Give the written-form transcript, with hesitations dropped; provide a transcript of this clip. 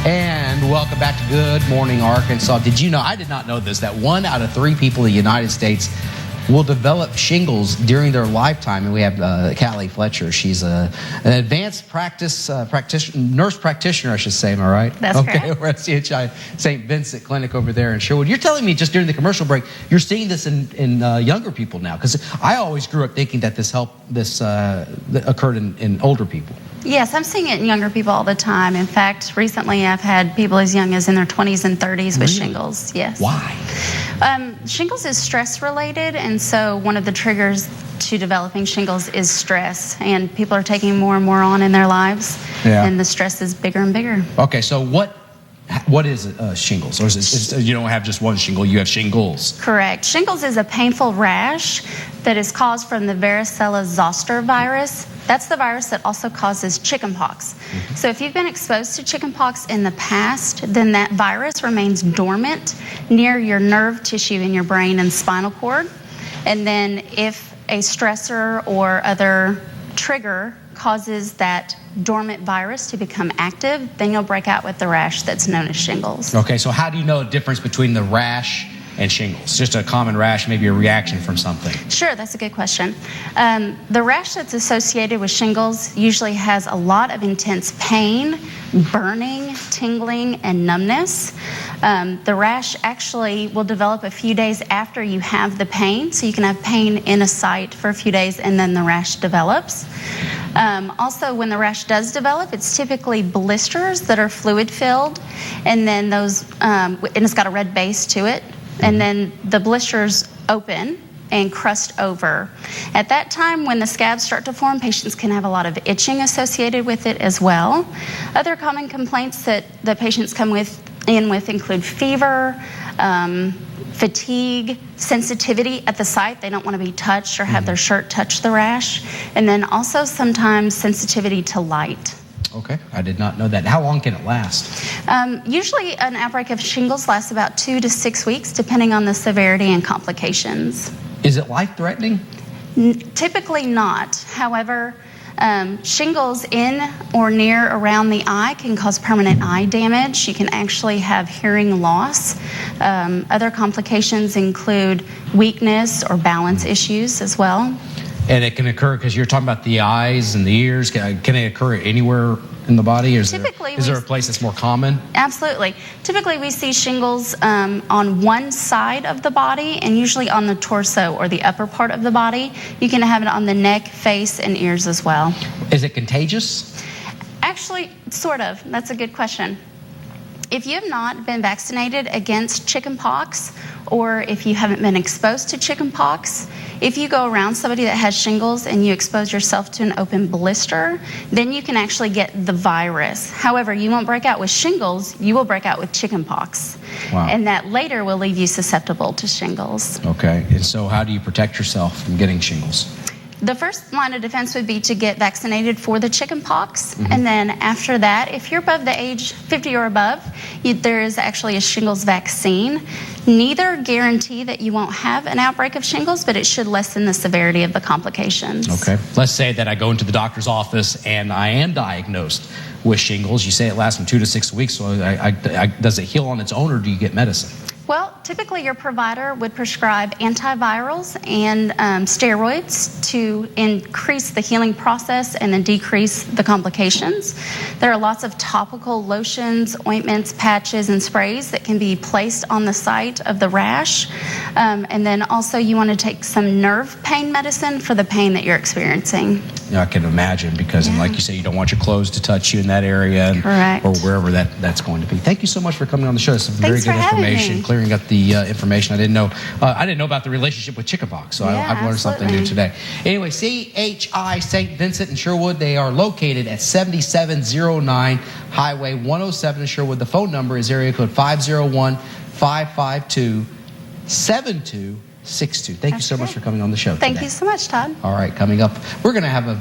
And welcome back to Good Morning Arkansas. Did you know, I did not know this, that 1 out of 3 people in the United States will develop shingles during their lifetime. And we have Callie Fletcher. She's an advanced nurse practitioner, I should say. Am I right? That's correct. Okay, we're at CHI St. Vincent Clinic over there in Sherwood. You're telling me just during the commercial break, you're seeing this in younger people now? Because I always grew up thinking that this occurred in older people. Yes, I'm seeing it in younger people all the time. In fact, recently I've had people as young as in their 20s and 30s with shingles. Yes. Why? Shingles is stress related, and so one of the triggers to developing shingles is stress, and people are taking more and more on in their lives, and the stress is bigger and bigger. Okay, so what is shingles? Or is it, you don't have just one shingle, you have shingles? Correct. Shingles is a painful rash that is caused from the varicella zoster virus. That's the virus that also causes chickenpox. So if you've been exposed to chickenpox in the past, then that virus remains dormant near your nerve tissue in your brain and spinal cord. And then if a stressor or other trigger causes that dormant virus to become active, then you'll break out with the rash that's known as shingles. Okay, so how do you know the difference between the rash and shingles? Just a common rash, maybe a reaction from something. Sure, that's a good question. The rash that's associated with shingles usually has a lot of intense pain, burning, tingling, and numbness. The rash actually will develop a few days after you have the pain, so you can have pain in a site for a few days and then the rash develops. Also, when the rash does develop, it's typically blisters that are fluid-filled, and then those, and it's got a red base to it. And then the blisters open and crust over. At that time, when the scabs start to form, patients can have a lot of itching associated with it as well. Other common complaints that the patients come in with include fever, fatigue, sensitivity at the site. They don't want to be touched or have their shirt touch the rash. And then also sometimes sensitivity to light. Okay, I did not know that. How long can it last? Usually an outbreak of shingles lasts about 2 to 6 weeks, depending on the severity and complications. Is it life-threatening? Typically not. However, shingles in or near around the eye can cause permanent eye damage. You can actually have hearing loss. Other complications include weakness or balance issues as well. And it can occur, because you're talking about the eyes and the ears, can it occur anywhere in the body? Or is there a place that's more common? Absolutely. Typically we see shingles on one side of the body, and usually on the torso or the upper part of the body. You can have it on the neck, face, and ears as well. Is it contagious? Actually, sort of. That's a good question. If you have not been vaccinated against chickenpox, or if you haven't been exposed to chickenpox, if you go around somebody that has shingles and you expose yourself to an open blister, then you can actually get the virus. However, you won't break out with shingles, you will break out with chickenpox. Wow. And that later will leave you susceptible to shingles. Okay, and so how do you protect yourself from getting shingles? The first line of defense would be to get vaccinated for the chickenpox, and then after that, if you're above the age 50 or above, there is actually a shingles vaccine. Neither guarantee that you won't have an outbreak of shingles, but it should lessen the severity of the complications. Okay, let's say that I go into the doctor's office and I am diagnosed with shingles. You say it lasts from 2 to 6 weeks, so does it heal on its own, or do you get medicine? Well, typically your provider would prescribe antivirals and steroids to increase the healing process and then decrease the complications. There are lots of topical lotions, ointments, patches, and sprays that can be placed on the site of the rash. And then also you want to take some nerve pain medicine for the pain that you're experiencing. I can imagine, because like you say, you don't want your clothes to touch you in that area, or wherever that's going to be. Thank you so much for coming on the show. It's some very good information, clearing up the information I didn't know. I didn't know about the relationship with chickenpox, so I've learned something new today. Anyway, CHI St. Vincent in Sherwood, they are located at 7709 Highway 107 in Sherwood. The phone number is area code 501-552-7262. Thank you so much for coming on the show today. Thank you so much, Todd. All right, coming up, we're going to have a